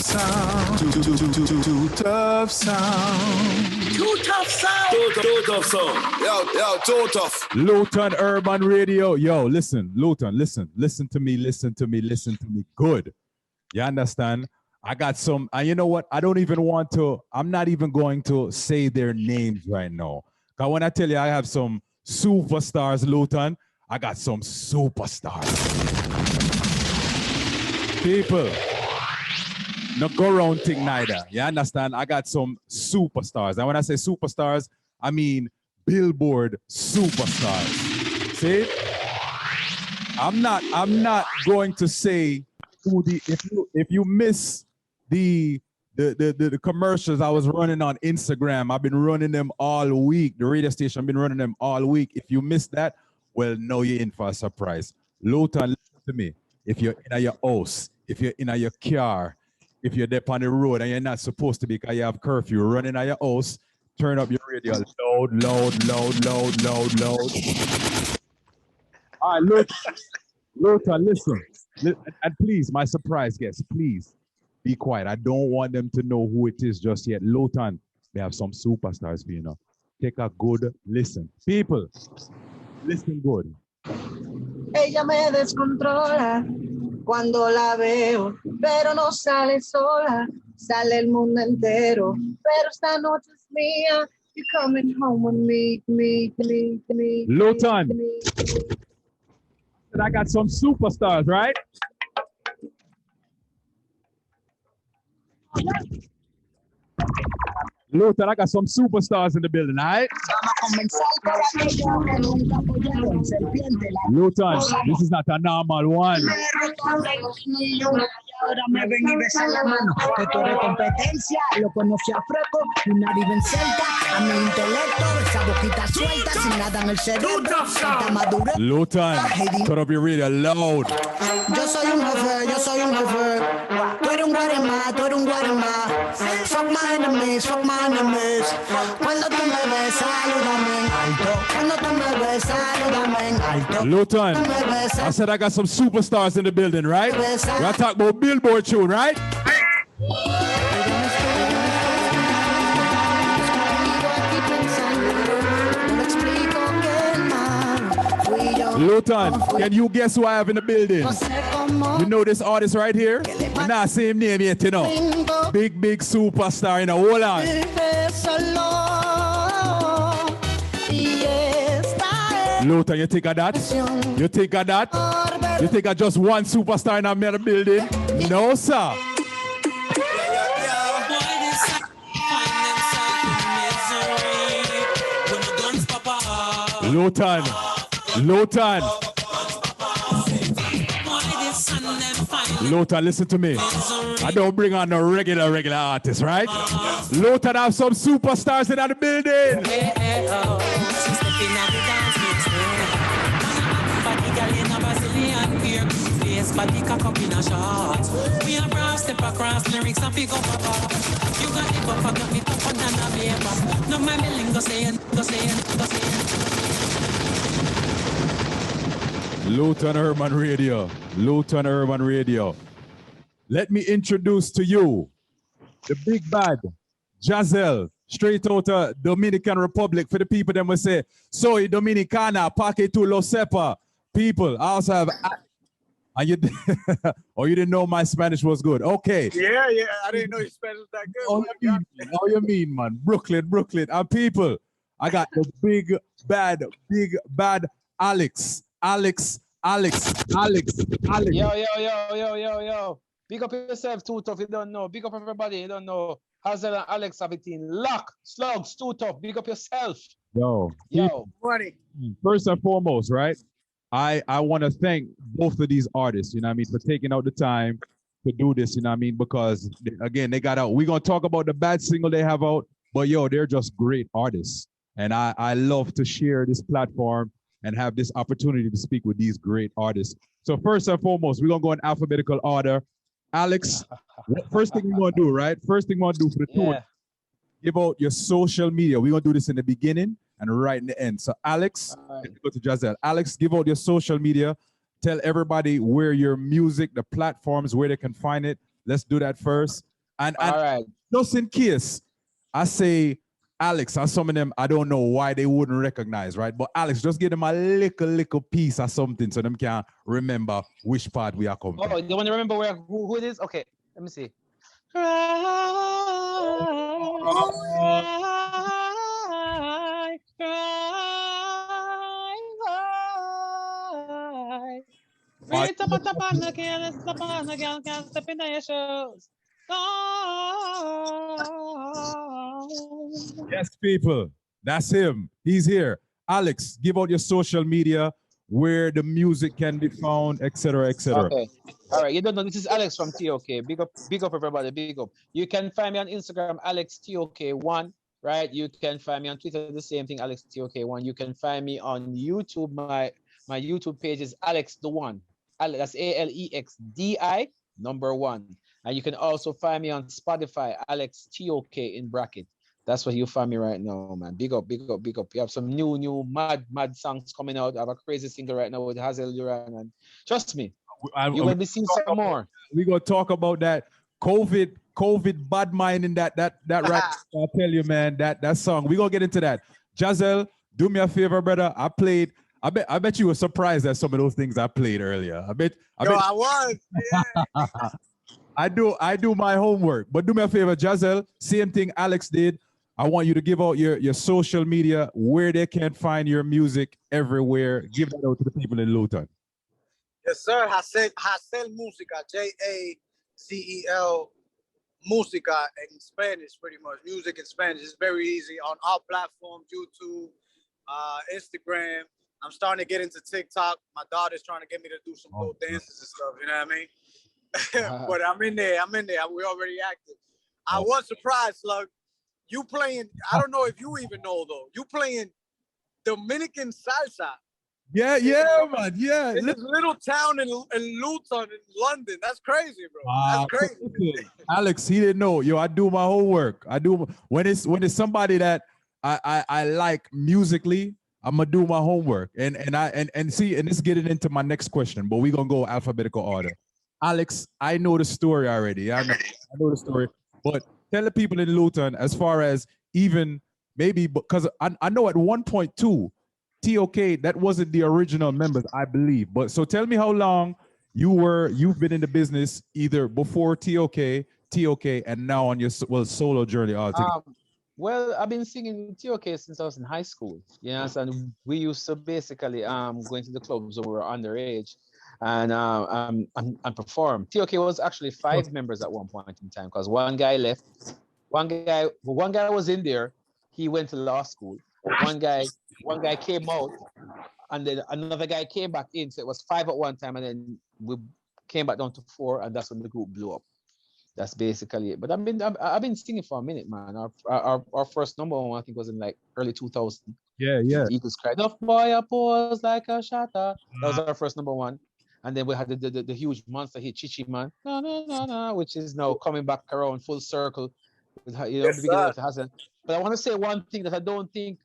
sound. Too tough sound. Too tough sound. Too tough sound. Yo, too tough. Luton Urban Radio. Yo, listen, Luton, listen to me good. You understand? I got some, and you know what? I'm not even going to say their names right now. Because when I tell you I have some superstars, Luton, I got some superstars. People, no go round thing neither. You understand? I got some superstars. And when I say superstars, I mean billboard superstars. See? I'm not going to say who if you miss the commercials I was running on Instagram. I've been running them all week. The radio station, I've been running them all week. If you missed that, well, now you're in for a surprise. Luton, listen to me. If you're in your house, if you're in your car, if you're there on the road and you're not supposed to be because you have curfew, running at your house, turn up your radio loud. All right, Luton, listen. And please, my surprise guests, please be quiet. I don't want them to know who it is just yet. Luton, they have some superstars for you now. Take a good listen. People, listen good. Ella me descontrola cuando la veo, pero no sale sola, sale el mundo entero. Pero esta noche es mía. You're coming home with me. Luton, I got some superstars, right? Luton, I got some superstars in the building, all right? Luton, this is not a normal one. Ahora me ven y besan la mano, que tú eres competencia, lo conocí a Freco, y nadie ven cerca, a mi intelecto, esa boquita suelta, sin nada en el cerebro, esta madurez. Luton, turn up your radio loud. Yo soy un jefe, tú eres un guaremá, fuck my enemies, cuando tú me ves, salúdame en alto, Luton, I said I got some superstars in the building, right? We're talking about billboard tune, right? Luton, can you guess who I have in the building? You know this artist right here? Nah, same name yet, you know. Big superstar, you know. Hold on. Luton, you think of that? You think of that? You think of just one superstar in the building? No, sir. Luton, listen to me. I don't bring on no regular artists, right? Luton have some superstars in the building. Body cock up in a shot. We are brown, step across lyrics and pick up a bar. You got it up, got it up and down a paper. No my milling, go saying. Luton Urban Radio. Let me introduce to you the big bad Jazel, straight out of Dominican Republic. For the people that will say, soy Dominicana, paque tu lo sepa. People, I also have... And you, or you didn't know my Spanish was good. Okay. Yeah, I didn't know your Spanish was that good. All you mean, man. Brooklyn. And people, I got the big bad Alex. Yo. Big up yourself, too tough, you don't know. Big up everybody, you don't know. Jazel and Alex have it in luck. Sluggztootuff, big up yourself. Yo. Money. First and foremost, right? I want to thank both of these artists, you know what I mean, for taking out the time to do this, you know what I mean, because, again, they got out. We're going to talk about the bad single they have out, but, yo, they're just great artists. And I love to share this platform and have this opportunity to speak with these great artists. So first and foremost, we're going to go in alphabetical order. Alex, first thing we're going to do, right? First thing we're going to do for the tour, give out your social media. We're going to do this in the beginning and right in the end. So Alex, go to Jazel. Alex, give out your social media. Tell everybody where your music, the platforms, where they can find it. Let's do that first. And All right. just in case I say Alex or some of them, I don't know why they wouldn't recognize, right? But Alex, just give them a little piece of something so them can remember which part we are coming from. Oh, you want to remember who it is? Okay, let me see. Cry, cry, cry. Read up on the can, step on the can, can't step in your shoes. Yes, people, that's him. He's here. Alex, give out your social media, where the music can be found, etc., etc. Okay. All right. You don't know, this is Alex from TOK. Big up everybody. Big up. You can find me on Instagram, Alex TOK1. Right. You can find me on Twitter, the same thing, Alex TOK1. You can find me on YouTube. My YouTube page is Alex the One. That's ALEXDI #1. And you can also find me on Spotify, Alex TOK in bracket. That's what you find me right now, man. Big up, big up, big up. You have some new mad songs coming out. I have a crazy single right now with Jazel Luraahn, and trust me, you're gonna be seeing some more. We're gonna talk about that COVID bad mind in that right. I'll tell you, man, that song. We're gonna get into that. Jazel, do me a favor, brother. I bet you were surprised at some of those things I played earlier. I was. Yeah. I do my homework, but do me a favor, Jazel, same thing Alex did. I want you to give out your social media, where they can find your music everywhere. Give that out to the people in Luton. Yes, sir. Jazel Música, JAZEL Música in Spanish, pretty much. Music in Spanish. It's very easy on our platforms, YouTube, Instagram. I'm starting to get into TikTok. My daughter's trying to get me to do some cool dances and stuff, you know what I mean? But I'm in there. We're already active. I was surprised, Slug. You playing, I don't know if you even know though. You playing Dominican salsa. Yeah, man. Yeah. In this little town in Luton, in London. That's crazy, bro. That's crazy. Alex, he didn't know. Yo, I do my homework. I do when it's somebody that I like musically, I'm gonna do my homework. And see, and this getting into my next question, but we're gonna go alphabetical order. Alex, I know the story already. I know the story. But tell the people in Luton, as far as even maybe, because I know at one point too, TOK, that wasn't the original members, I believe. But so tell me how long you've been in the business, either before TOK, and now on your solo journey altogether. Well, I've been singing TOK since I was in high school. And we used to basically go into the clubs when we were underage and perform. TOK was actually 5 members at one point in time, because one guy left. One guy was in there. He went to law school. One guy came out, and then another guy came back in. So it was 5 at one time, and then we came back down to 4, and that's when the group blew up. That's basically it. But I've been singing for a minute, man. Our first number one, I think, was in like early 2000. Yeah. Eagles cried, "Off boy, a pose like a shatter." That was our first number one. And then we had the huge monster hit, Chichi Man, no, which is now coming back around full circle. Beginning of Hazel. But I want to say one thing that I don't think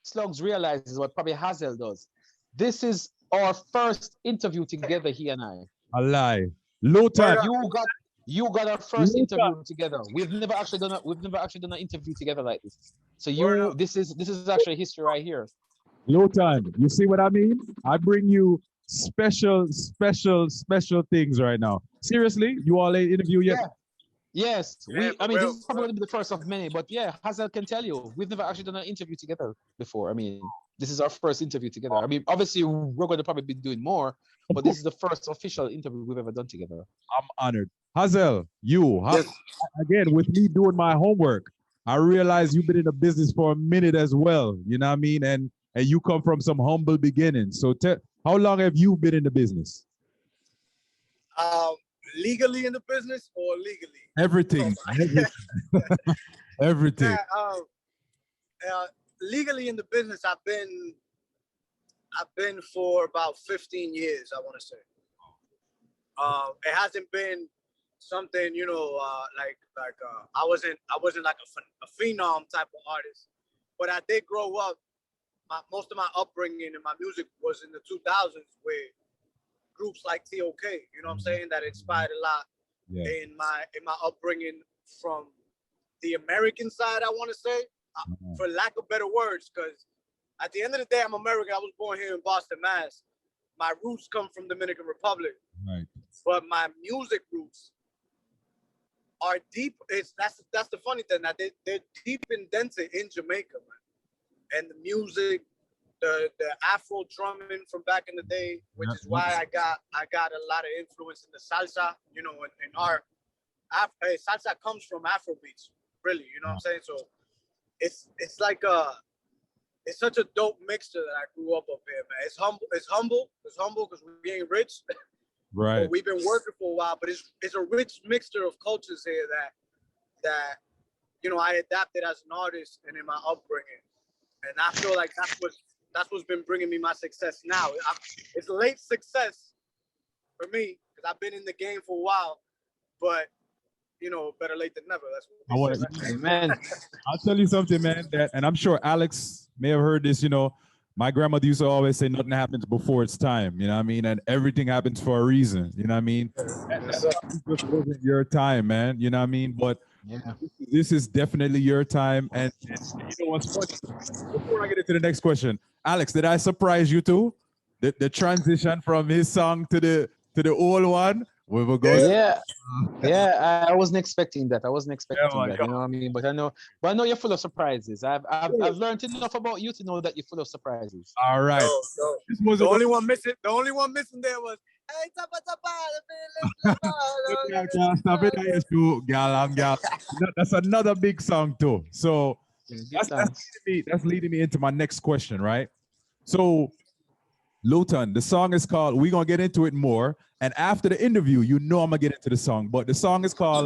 Slugs realizes, what probably Hazel does. This is our first interview together, he and I. A lie. Luton. You got our first interview together. We've never actually done an interview together like this. So this is actually history right here. Luton, you see what I mean? I bring you special things right now. Seriously, you all ain't interview yet? Yeah. Yes, this is probably going to be the first of many, but yeah, Hazel can tell you, we've never actually done an interview together before. I mean, this is our first interview together. I mean, obviously, we're going to probably be doing more, but this is the first official interview we've ever done together. I'm honored. Hazel, again, with me doing my homework, I realize you've been in the business for a minute as well, you know what I mean? And you come from some humble beginnings. So how long have you been in the business? Legally in the business or legally? Everything. Everything. Legally in the business, I've been for about 15 years, I want to say. It hasn't been something, I wasn't like a phenom type of artist, but I did grow up. Most of my upbringing and my music was in the 2000s with groups like TOK, you know what I'm saying, that inspired a lot in my upbringing from the American side, I want to say, for lack of better words, because at the end of the day, I'm American. I was born here in Boston, Mass. My roots come from Dominican Republic, right? But my music roots are deep. That's the funny thing, that they're deep indented in Jamaica, man. And the music, the Afro drumming from back in the day, which is why I got a lot of influence in the salsa. You know, in our salsa comes from Afro beats, really. You know what I'm saying? So it's like it's such a dope mixture that I grew up here, man. It's humble because we ain't rich. Right. But we've been working for a while, but it's a rich mixture of cultures here that you know, I adapted as an artist and in my upbringing. And I feel like that's what's been bringing me my success now. It's late success for me because I've been in the game for a while, but you know, better late than never. That's what we say, man. I'll tell you something, man, and I'm sure Alex may have heard this. You know, my grandmother used to always say nothing happens before it's time. You know what I mean? And everything happens for a reason. You know what I mean? This wasn't your time, man. You know what I mean? But this is definitely your time. And you know what's funny? Before I get into the next question, Alex, did I surprise you too? The transition from his song to the old one? We will go. Yeah. I wasn't expecting that. You know what I mean? But I know you're full of surprises. I've learned enough about you to know that you're full of surprises. All right. No. The only one missing there was, hey, Stop it, gal. That's another big song too. So that's leading me into my next question, right? So, Luton, the song is called, we're going to get into it more. And after the interview, you know I'm going to get into the song. But the song is called